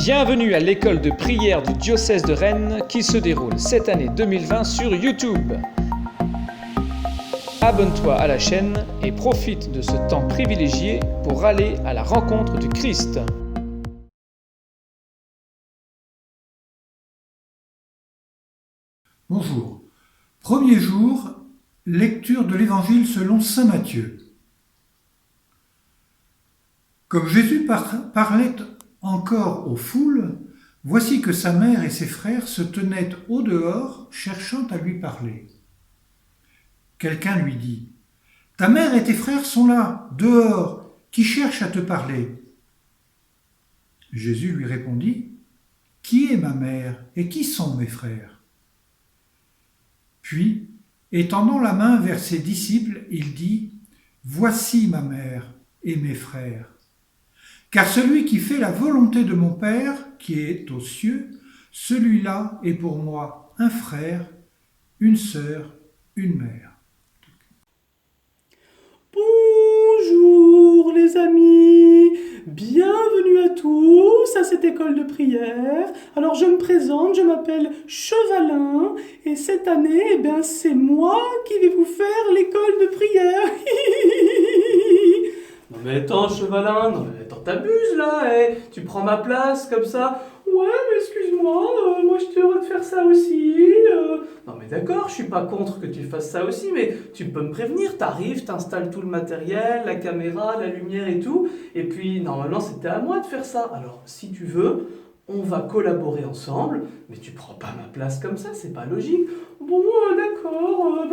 Bienvenue à l'école de prière du diocèse de Rennes qui se déroule cette année 2020 sur YouTube. Abonne-toi à la chaîne et profite de ce temps privilégié pour aller à la rencontre du Christ. Bonjour. Premier jour, lecture de l'Évangile selon saint Matthieu. Comme Jésus parlait encore aux foules, voici que sa mère et ses frères se tenaient au dehors, cherchant à lui parler. Quelqu'un lui dit : « Ta mère et tes frères sont là, dehors, qui cherchent à te parler. » Jésus lui répondit : « Qui est ma mère et qui sont mes frères ? » Puis, étendant la main vers ses disciples, il dit : « Voici ma mère et mes frères. Car celui qui fait la volonté de mon Père, qui est aux cieux, celui-là est pour moi un frère, une sœur, une mère. » Bonjour les amis, bienvenue à tous à cette école de prière. Alors je me présente, je m'appelle Chevalin et cette année, c'est moi qui vais vous faire l'école de prière. Non mais attends Chevalin, non mais attends t'abuses là, tu prends ma place comme ça. Ouais mais excuse-moi, moi je te heureux de faire ça aussi. Non mais d'accord, je suis pas contre que tu fasses ça aussi, mais tu peux me prévenir, t'arrives, t'installes tout le matériel, la caméra, la lumière et tout, et puis normalement c'était à moi de faire ça. Alors si tu veux, on va collaborer ensemble, mais tu prends pas ma place comme ça, c'est pas logique. Bon d'accord,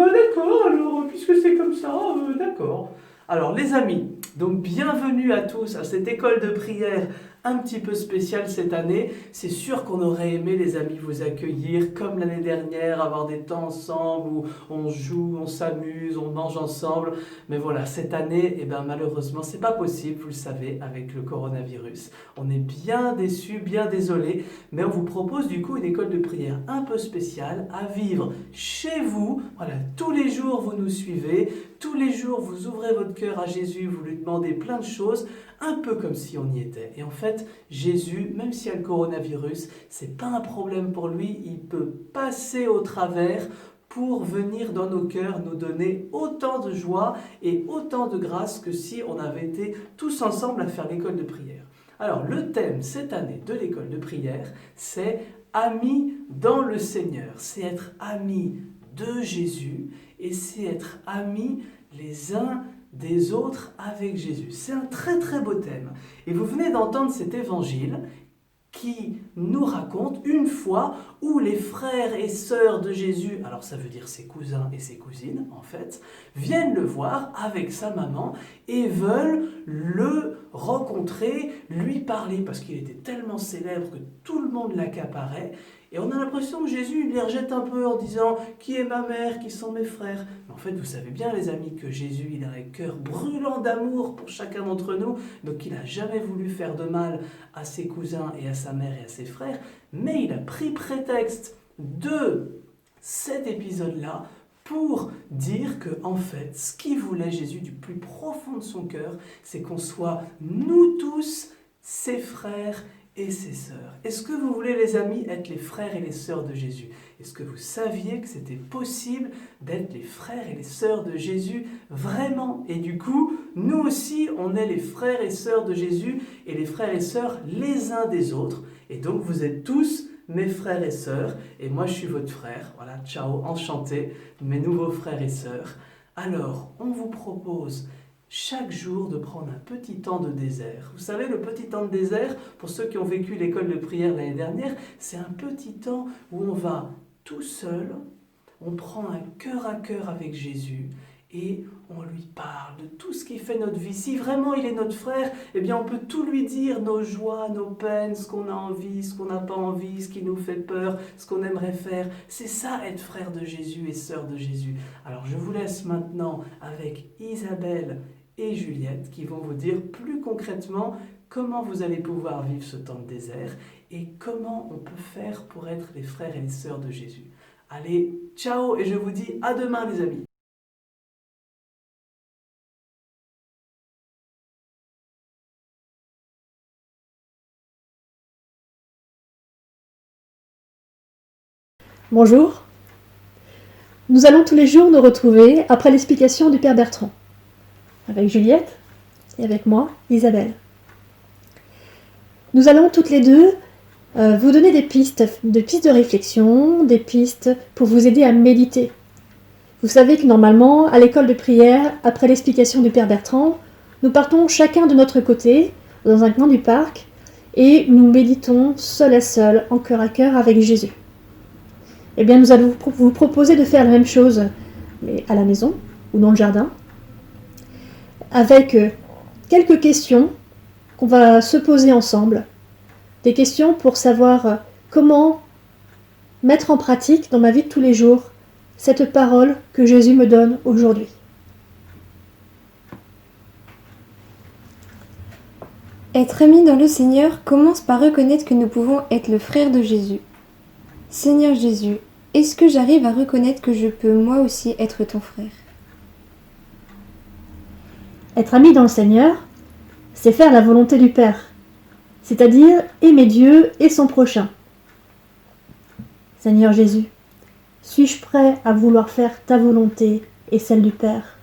alors puisque c'est comme ça, d'accord. Alors les amis, donc bienvenue à tous à cette école de prière un petit peu spéciale cette année. C'est sûr qu'on aurait aimé les amis vous accueillir comme l'année dernière, avoir des temps ensemble où on joue, on s'amuse, on mange ensemble. Mais voilà, cette année, malheureusement, c'est pas possible, vous le savez, avec le coronavirus. On est bien déçus, bien désolés, mais on vous propose du coup une école de prière un peu spéciale à vivre chez vous. Voilà, tous les jours vous nous suivez, tous les jours vous ouvrez votre cœur à Jésus, vous lui demandez plein de choses, un peu comme si on y était. Et en fait, Jésus, même s'il y a le coronavirus, c'est pas un problème pour lui, il peut passer au travers pour venir dans nos cœurs nous donner autant de joie et autant de grâce que si on avait été tous ensemble à faire l'école de prière. Alors, le thème cette année de l'école de prière, c'est « Amis dans le Seigneur ». C'est être amis de Jésus et c'est être amis les uns des autres avec Jésus. C'est un très très beau thème. Et vous venez d'entendre cet évangile qui nous raconte une fois où les frères et sœurs de Jésus, alors ça veut dire ses cousins et ses cousines en fait, viennent le voir avec sa maman et veulent le rencontrer, lui parler parce qu'il était tellement célèbre que tout le monde l'accaparait. Et on a l'impression que Jésus les rejette un peu en disant « Qui est ma mère ? Qui sont mes frères ?» Mais en fait, vous savez bien les amis que Jésus, il a un cœur brûlant d'amour pour chacun d'entre nous, donc il n'a jamais voulu faire de mal à ses cousins et à sa mère et à ses frères, mais il a pris prétexte de cet épisode-là pour dire que, en fait, ce qu'il voulait Jésus du plus profond de son cœur, c'est qu'on soit nous tous ses frères et ses sœurs. Est-ce que vous voulez, les amis, être les frères et les sœurs de Jésus ? Est-ce que vous saviez que c'était possible d'être les frères et les sœurs de Jésus vraiment ? Et du coup, nous aussi, on est les frères et sœurs de Jésus et les frères et sœurs les uns des autres. Et donc, vous êtes tous mes frères et sœurs, et moi je suis votre frère. Voilà, ciao, enchanté, mes nouveaux frères et sœurs. Alors, on vous propose chaque jour de prendre un petit temps de désert. Vous savez, le petit temps de désert, pour ceux qui ont vécu l'école de prière l'année dernière, c'est un petit temps où on va tout seul, on prend un cœur à cœur avec Jésus et on lui parle de tout ce qui fait notre vie. Si vraiment il est notre frère, on peut tout lui dire, nos joies, nos peines, ce qu'on a envie, ce qu'on n'a pas envie, ce qui nous fait peur, ce qu'on aimerait faire. C'est ça, être frère de Jésus et sœur de Jésus. Alors je vous laisse maintenant avec Isabelle et Juliette qui vont vous dire plus concrètement comment vous allez pouvoir vivre ce temps de désert et comment on peut faire pour être les frères et les sœurs de Jésus. Allez, ciao et je vous dis à demain les amis. Bonjour. Nous allons tous les jours nous retrouver après l'explication du Père Bertrand, avec Juliette et avec moi, Isabelle. Nous allons toutes les deux vous donner des pistes de réflexion, des pistes pour vous aider à méditer. Vous savez que normalement, à l'école de prière, après l'explication du Père Bertrand, nous partons chacun de notre côté, dans un coin du parc, et nous méditons seul à seul, en cœur à cœur avec Jésus. Eh bien, nous allons vous proposer de faire la même chose, mais à la maison ou dans le jardin, avec quelques questions qu'on va se poser ensemble. Des questions pour savoir comment mettre en pratique dans ma vie de tous les jours cette parole que Jésus me donne aujourd'hui. Être ami dans le Seigneur commence par reconnaître que nous pouvons être le frère de Jésus. Seigneur Jésus, est-ce que j'arrive à reconnaître que je peux moi aussi être ton frère ? Être ami dans le Seigneur, c'est faire la volonté du Père, c'est-à-dire aimer Dieu et son prochain. Seigneur Jésus, suis-je prêt à vouloir faire ta volonté et celle du Père,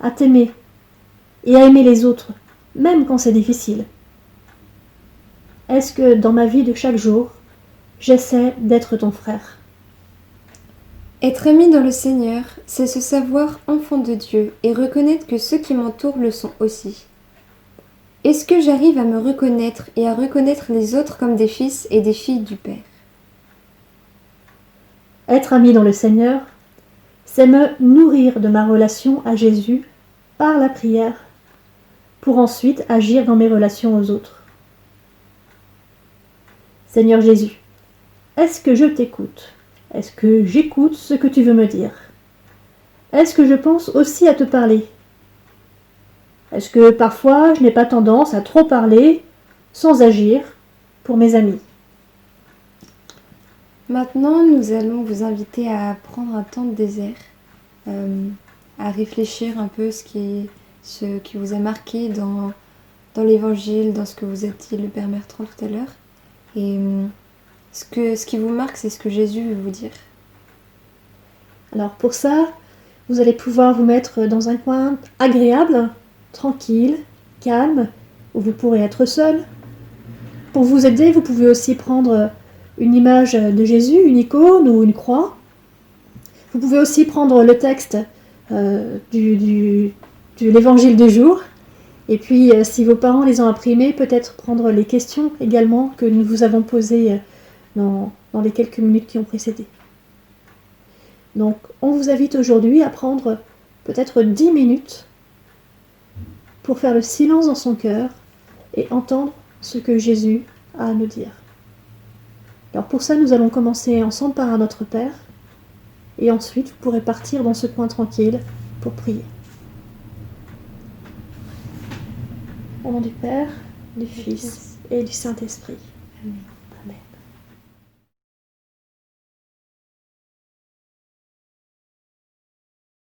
à t'aimer et à aimer les autres, même quand c'est difficile? Est-ce que dans ma vie de chaque jour, j'essaie d'être ton frère? Être ami dans le Seigneur, c'est se savoir enfant de Dieu et reconnaître que ceux qui m'entourent le sont aussi. Est-ce que j'arrive à me reconnaître et à reconnaître les autres comme des fils et des filles du Père ? Être ami dans le Seigneur, c'est me nourrir de ma relation à Jésus par la prière, pour ensuite agir dans mes relations aux autres. Seigneur Jésus, est-ce que je t'écoute ? Est-ce que j'écoute ce que tu veux me dire ? Est-ce que je pense aussi à te parler ? Est-ce que parfois je n'ai pas tendance à trop parler sans agir pour mes amis ? Maintenant, nous allons vous inviter à prendre un temps de désert, à réfléchir un peu ce qui vous a marqué dans l'évangile, dans ce que vous a dit le Père Bertrand tout à l'heure. Et ce qui vous marque, c'est ce que Jésus veut vous dire. Alors pour ça, vous allez pouvoir vous mettre dans un coin agréable, tranquille, calme, où vous pourrez être seul. Pour vous aider, vous pouvez aussi prendre une image de Jésus, une icône ou une croix. Vous pouvez aussi prendre le texte de l'évangile du jour. Et puis, si vos parents les ont imprimés, peut-être prendre les questions également que nous vous avons posées dans les quelques minutes qui ont précédé. Donc, on vous invite aujourd'hui à prendre peut-être 10 minutes pour faire le silence dans son cœur et entendre ce que Jésus a à nous dire. Alors pour ça, nous allons commencer ensemble par un Notre Père, et ensuite vous pourrez partir dans ce coin tranquille pour prier. Au nom du Père, du Fils et du Saint-Esprit. Amen.